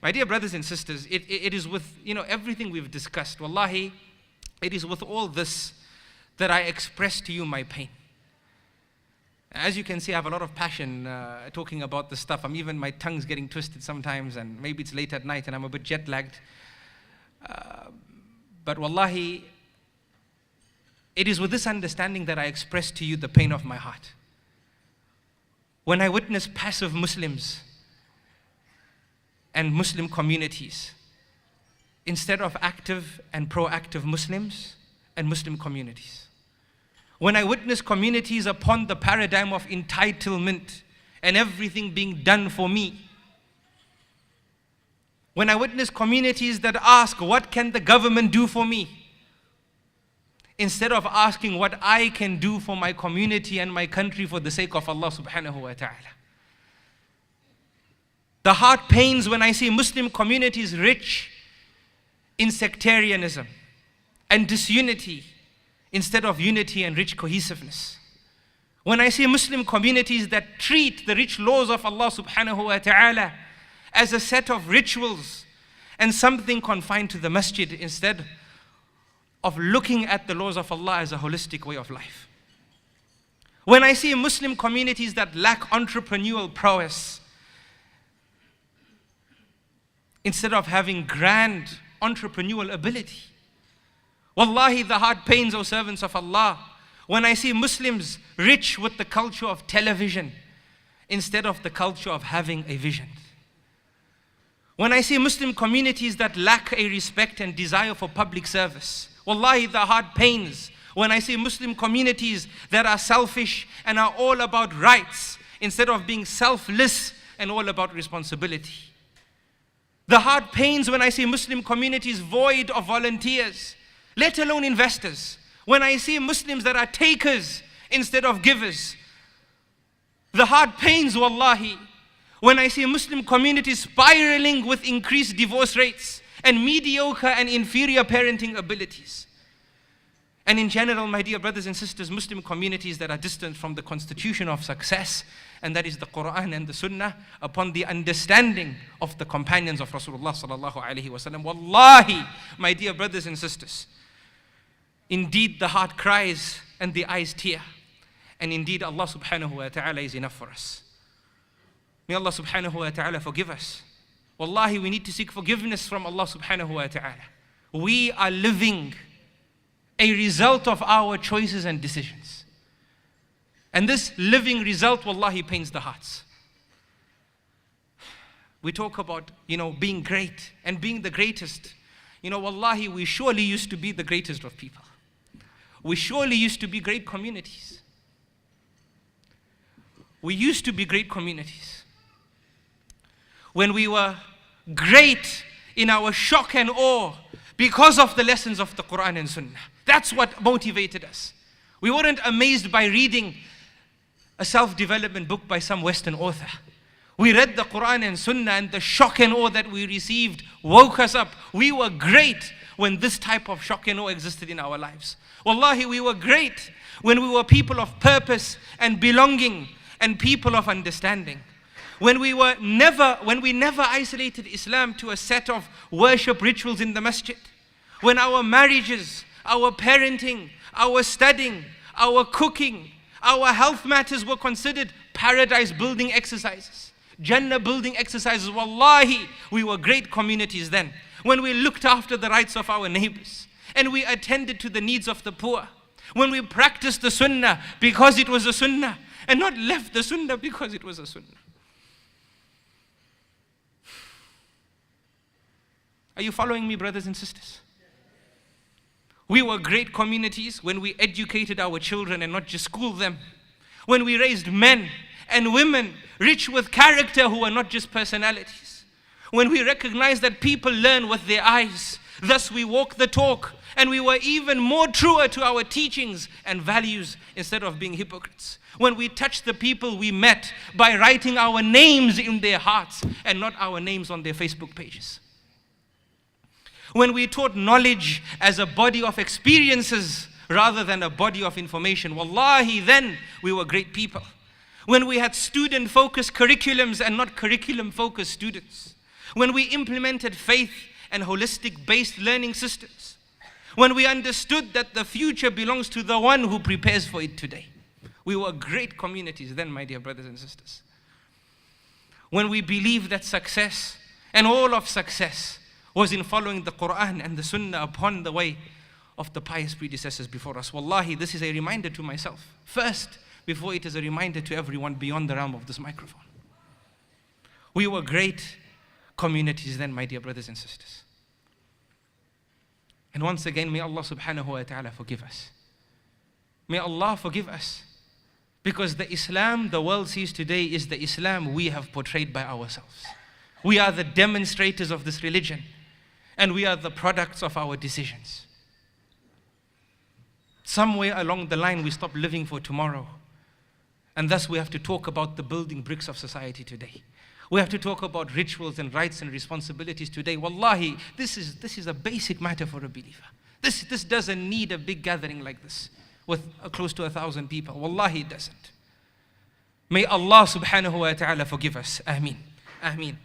My dear brothers and sisters, it is with, everything we've discussed, wallahi, it is with all this that I express to you my pain. As you can see, I have a lot of passion talking about this stuff. My tongue's getting twisted sometimes, and maybe it's late at night and I'm a bit jet lagged. But wallahi, it is with this understanding that I express to you the pain of my heart. When I witness passive Muslims and Muslim communities, instead of active and proactive Muslims and Muslim communities. When I witness communities upon the paradigm of entitlement and everything being done for me. When I witness communities that ask, what can the government do for me? Instead of asking what I can do for my community and my country for the sake of Allah subhanahu wa ta'ala. The heart pains when I see Muslim communities rich in sectarianism and disunity instead of unity and rich cohesiveness. When I see Muslim communities that treat the rich laws of Allah subhanahu wa ta'ala as a set of rituals and something confined to the masjid instead of looking at the laws of Allah as a holistic way of life. When I see Muslim communities that lack entrepreneurial prowess instead of having grand entrepreneurial ability. Wallahi, the heart pains, O servants of Allah, when I see Muslims rich with the culture of television instead of the culture of having a vision. When I see Muslim communities that lack a respect and desire for public service. Wallahi, the heart pains when I see Muslim communities that are selfish and are all about rights instead of being selfless and all about responsibility. The heart pains when I see Muslim communities void of volunteers, let alone investors. When I see Muslims that are takers instead of givers. The heart pains, wallahi, when I see Muslim communities spiraling with increased divorce rates and mediocre and inferior parenting abilities. And in general, my dear brothers and sisters, Muslim communities that are distant from the constitution of success, and that is the Qur'an and the Sunnah, upon the understanding of the companions of Rasulullah sallallahu alaihi wasallam. Wallahi, my dear brothers and sisters, indeed the heart cries and the eyes tear. And indeed Allah subhanahu wa ta'ala is enough for us. May Allah subhanahu wa ta'ala forgive us. Wallahi, we need to seek forgiveness from Allah subhanahu wa ta'ala. We are living a result of our choices and decisions. And this living result, wallahi, pains the hearts. We talk about, being great and being the greatest. Wallahi, we surely used to be the greatest of people. We surely used to be great communities. We used to be great communities. When we were great in our shock and awe because of the lessons of the Qur'an and Sunnah. That's what motivated us. We weren't amazed by reading a self-development book by some Western author. We read the Qur'an and Sunnah, and the shock and awe that we received woke us up. We were great when this type of shock and awe existed in our lives. Wallahi, we were great when we were people of purpose and belonging and people of understanding. When we never isolated Islam to a set of worship rituals in the masjid. When our marriages, our parenting, our studying, our cooking, our health matters were considered paradise building exercises, Jannah building exercises. Wallahi, we were great communities then. When we looked after the rights of our neighbors and we attended to the needs of the poor. When we practiced the Sunnah because it was a Sunnah and not left the Sunnah because it was a Sunnah. Are you following me, brothers and sisters? We were great communities when we educated our children and not just schooled them. When we raised men and women rich with character who were not just personalities. When we recognized that people learn with their eyes, thus we walk the talk, and we were even more truer to our teachings and values instead of being hypocrites. When we touched the people we met by writing our names in their hearts and not our names on their Facebook pages. When we taught knowledge as a body of experiences rather than a body of information. Wallahi, then we were great people. When we had student-focused curriculums and not curriculum-focused students. when we implemented faith and holistic based learning systems, when we understood that the future belongs to the one who prepares for it today. We were great communities then, my dear brothers and sisters. When we believed that success and all of success was in following the Qur'an and the Sunnah upon the way of the pious predecessors before us. Wallahi, this is a reminder to myself first, before it is a reminder to everyone beyond the realm of this microphone. We were great communities then, my dear brothers and sisters. And once again, may Allah subhanahu wa ta'ala forgive us. May Allah forgive us. Because the Islam the world sees today is the Islam we have portrayed by ourselves. We are the demonstrators of this religion, and we are the products of our decisions. Somewhere along the line we stopped living for tomorrow, and thus we have to talk about the building bricks of society today. We have to talk about rituals and rights and responsibilities today. Wallahi, this is a basic matter for a believer. This doesn't need a big gathering like this with close to 1,000 people. Wallahi, it doesn't. May Allah subhanahu wa ta'ala forgive us. Ameen. Ameen.